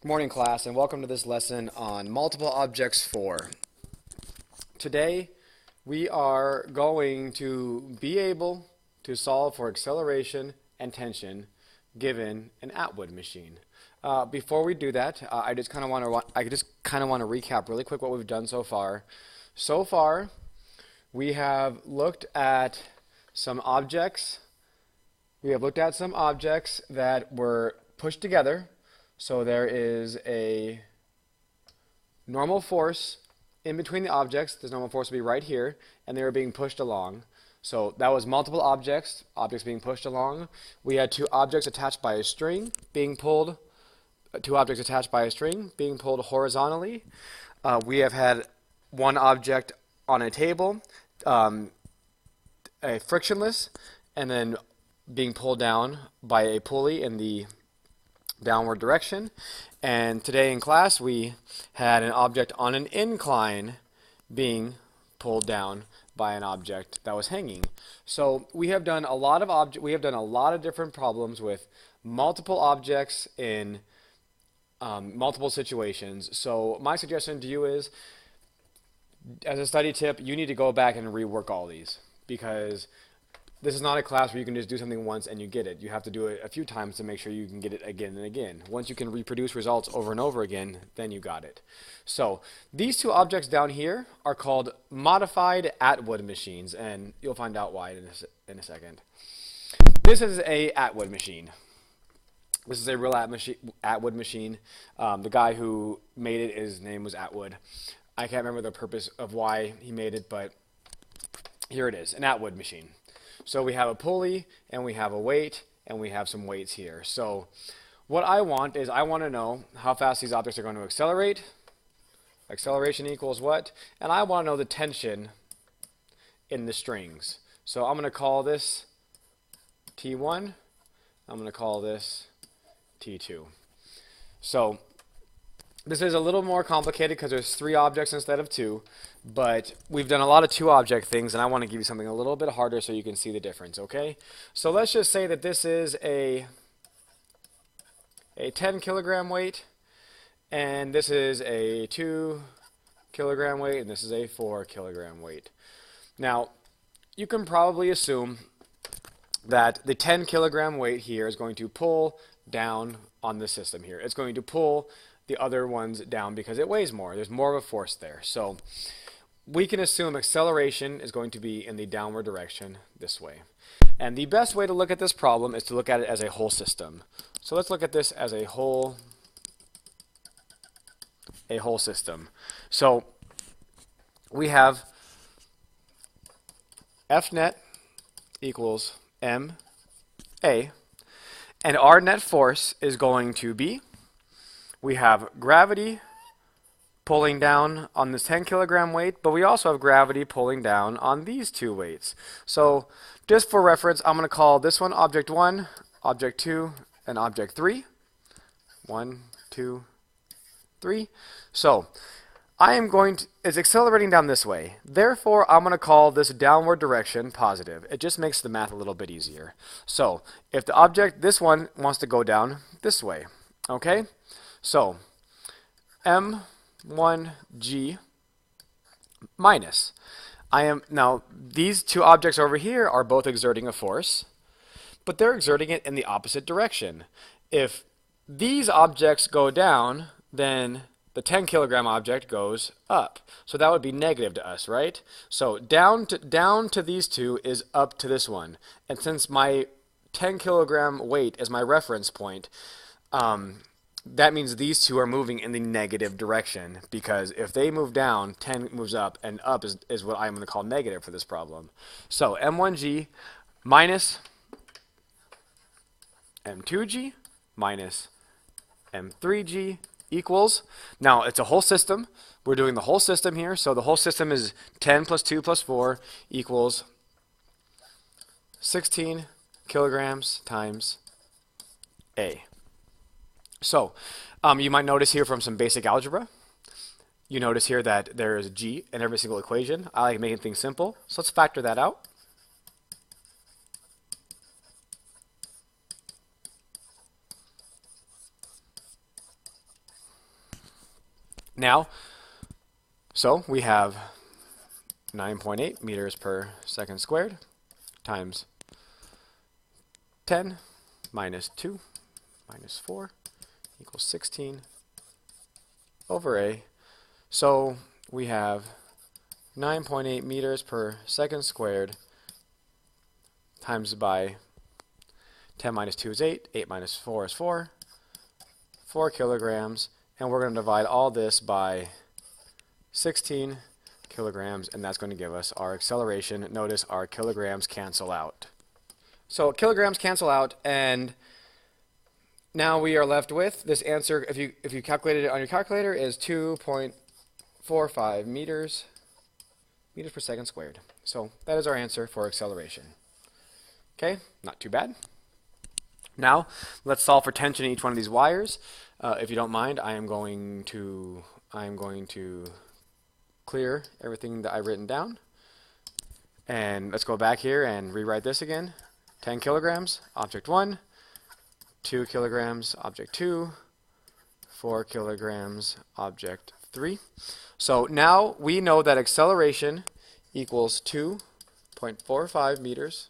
Good morning, class, and welcome to this lesson on multiple objects 4. Today, we are going to be able to solve for acceleration and tension given an Atwood machine. Before we do that, I just kind of want to recap really quick what we've done so far. So far, we have looked at some objects. We have looked at some objects that were pushed together. So there is a normal force in between the objects. This normal force would be right here, and they were being pushed along. So that was multiple objects being pushed along. We had two objects attached by a string being pulled, horizontally. We have had one object on a table, a frictionless, and then being pulled down by a pulley in the downward direction. And today in class we had an object on an incline being pulled down by an object that was hanging. So we have done a lot of different problems with multiple objects in multiple situations. So my suggestion to you is, as a study tip, you need to go back and rework all these, because this is not a class where you can just do something once and you get it. You have to do it a few times to make sure you can get it again and again. Once you can reproduce results over and over again, then you got it. So these two objects down here are called modified Atwood machines, and you'll find out why in a second. This is a Atwood machine. This is a real Atwood machine. The guy who made it, his name was Atwood. I can't remember the purpose of why he made it, but here it is, an Atwood machine. So we have a pulley, and we have a weight, and we have some weights here. So what I want to know how fast these objects are going to accelerate. Acceleration equals what? And I want to know the tension in the strings. So I'm going to call this T1. I'm going to call this T2. So this is a little more complicated because there's 3 objects instead of 2, but we've done a lot of 2-object things, and I want to give you something a little bit harder so you can see the difference, okay? So let's just say that this is a 10 kilogram weight, and this is a 2 kilogram weight, and this is a 4 kilogram weight. Now, you can probably assume that the 10 kilogram weight here is going to pull down on the system here. It's going to pull the other ones down because it weighs more. There's more of a force there. So we can assume acceleration is going to be in the downward direction this way. And the best way to look at this problem is to look at it as a whole system. So let's look at this as a whole system. So we have F net equals ma, and our net force is going to be, we have gravity pulling down on this 10 kilogram weight, but we also have gravity pulling down on these 2 weights. So just for reference, I'm going to call this one object 1, object 2, and object 3. 1, 2, 3. So it's accelerating down this way. Therefore, I'm going to call this downward direction positive. It just makes the math a little bit easier. So if the object, this one, wants to go down this way, okay? So m1g minus. Now these 2 objects over here are both exerting a force, but they're exerting it in the opposite direction. If these objects go down, then the 10 kilogram object goes up. So that would be negative to us, right? So down to these 2 is up to this one. And since my 10 kilogram weight is my reference point, that means these 2 are moving in the negative direction, because if they move down, 10 moves up, and up is what I'm going to call negative for this problem. So m1g minus m2g minus m3g equals, now it's a whole system. We're doing the whole system here, so the whole system is 10 plus 2 plus 4 equals 16 kilograms times A. So you might notice here from some basic algebra, you notice here that there is g in every single equation. I like making things simple, so let's factor that out. Now, so we have 9.8 meters per second squared times 10 minus 2 minus 4 equals 16 over A. So we have 9.8 meters per second squared times by 10 minus 2 is 8, 8 minus 4 is 4, 4 kilograms, and we're going to divide all this by 16 kilograms, and that's going to give us our acceleration. Notice our kilograms cancel out. So kilograms cancel out, and now we are left with this answer. If you calculated it on your calculator, is 2.45 meters per second squared. So that is our answer for acceleration. Okay, not too bad. Now let's solve for tension in each one of these wires. If you don't mind, I am going to clear everything that I've written down. And let's go back here and rewrite this again. 10 kilograms, object 1. 2 kilograms, object 2. 4 kilograms, object 3. So now we know that acceleration equals 2.45 meters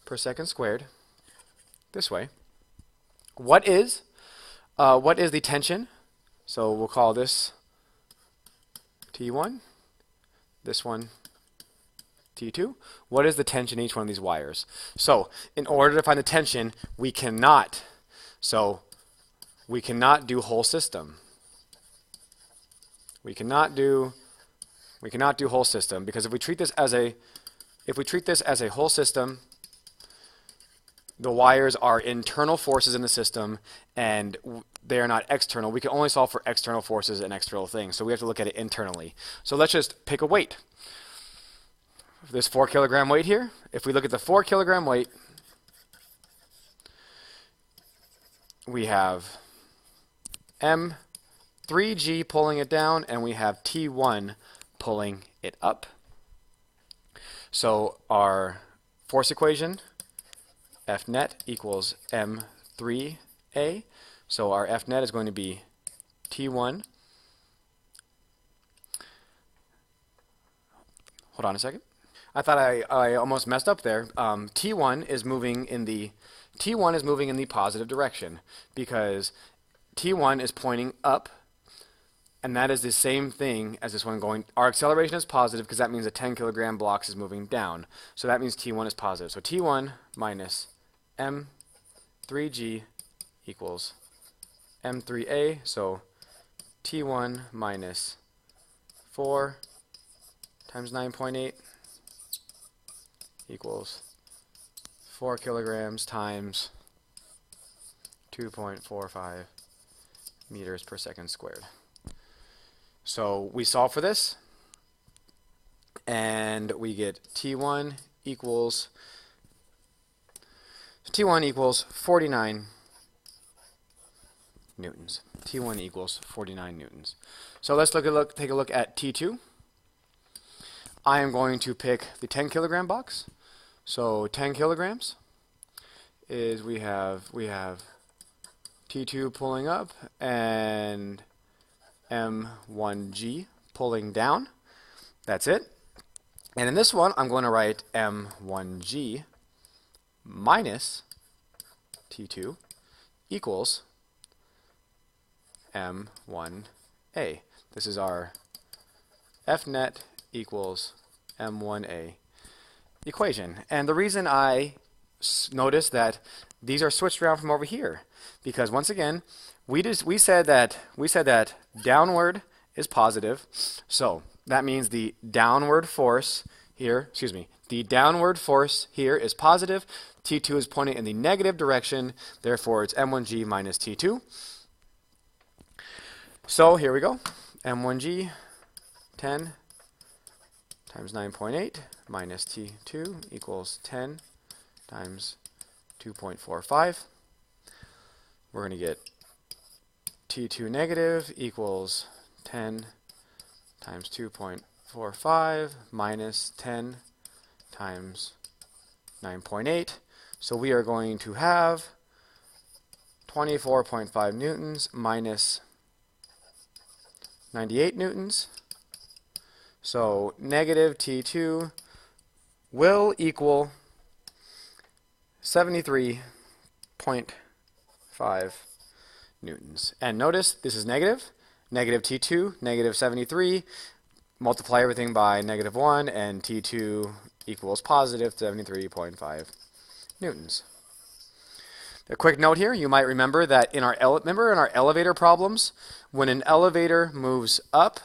per second squared. This way. What is the tension? So we'll call this T1, this one T2. What is the tension in each one of these wires? So in order to find the tension, we cannot do whole system. We cannot do whole system, because if we treat this as a whole system, the wires are internal forces in the system, and they are not external. We can only solve for external forces and external things, so we have to look at it internally. So let's just pick a weight. This 4 kilogram weight here, if we look at the 4 kilogram weight, we have M3G pulling it down, and we have T1 pulling it up. So our force equation, F net equals M3A. So our F net is going to be T1. Hold on a second. I thought I almost messed up there. T1 is moving in the positive direction, because T1 is pointing up, and that is the same thing as this one going. Our acceleration is positive because that means the 10 kilogram blocks is moving down. So that means T1 is positive. So T1 minus M3G equals M3A. So T1 minus 4 times 9.8 equals 4 kilograms times 2.45 meters per second squared. So we solve for this, and we get T1 equals 49 newtons. T1 equals 49 newtons. So let's take a look at T2. I am going to pick the 10 kilogram box. So 10 kilograms is we have T2 pulling up and M1G pulling down. That's it. And in this one, I'm going to write M1G minus T2 equals M1A. This is our F net equals M1A equation. And the reason I notice that these are switched around from over here, because once again, we said that downward is positive. So that means the downward force here, the downward force here is positive. T2 is pointing in the negative direction, therefore it's M1G minus T2. So here we go. M1G 10 times 9.8 minus T2 equals 10 times 2.45. We're going to get T2 negative equals 10 times 2.45 minus 10 times 9.8. So we are going to have 24.5 newtons minus 98 newtons. So negative T2 will equal 73.5 newtons. And notice this is negative. Negative T2, negative 73. Multiply everything by negative 1, and T2 equals positive 73.5 newtons. A quick note here, you might remember that in our elevator problems, when an elevator moves up,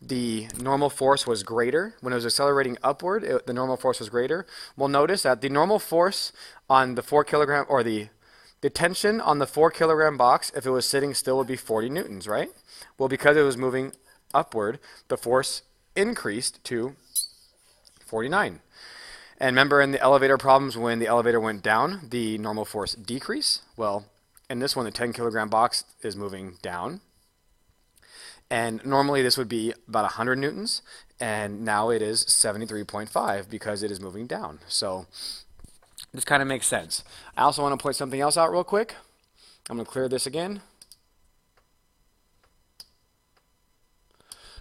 the normal force was greater. When it was accelerating upward, the normal force was greater. We'll notice that the normal force on the 4 kilogram, or the tension on the 4 kilogram box, if it was sitting still, would be 40 newtons, right? Well, because it was moving upward, the force increased to 49. And remember in the elevator problems, when the elevator went down, the normal force decreased. Well, in this one, the 10 kilogram box is moving down. And normally this would be about 100 newtons, and now it is 73.5 because it is moving down. So this kind of makes sense. I also want to point something else out real quick. I'm going to clear this again.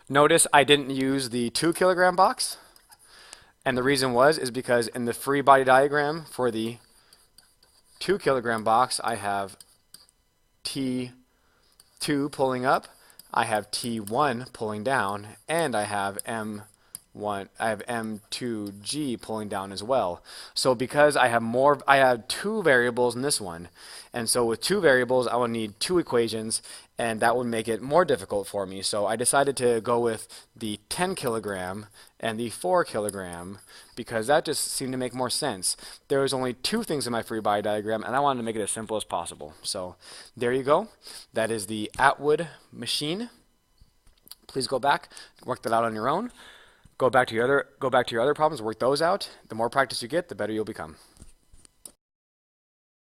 Notice I didn't use the 2 kilogram box. And the reason is because in the free body diagram for the 2 kilogram box, I have T2 pulling up, I have T1 pulling down, and I have M2G pulling down as well. So because I have 2 variables in this one, and so with 2 variables I will need 2 equations, and that would make it more difficult for me. So I decided to go with the 10 kilogram and the 4 kilogram because that just seemed to make more sense. There was only 2 things in my free body diagram, and I wanted to make it as simple as possible. So there you go. That is the Atwood machine. Please go back, work that out on your own. Go back to your other problems, work those out. The more practice you get, the better you'll become.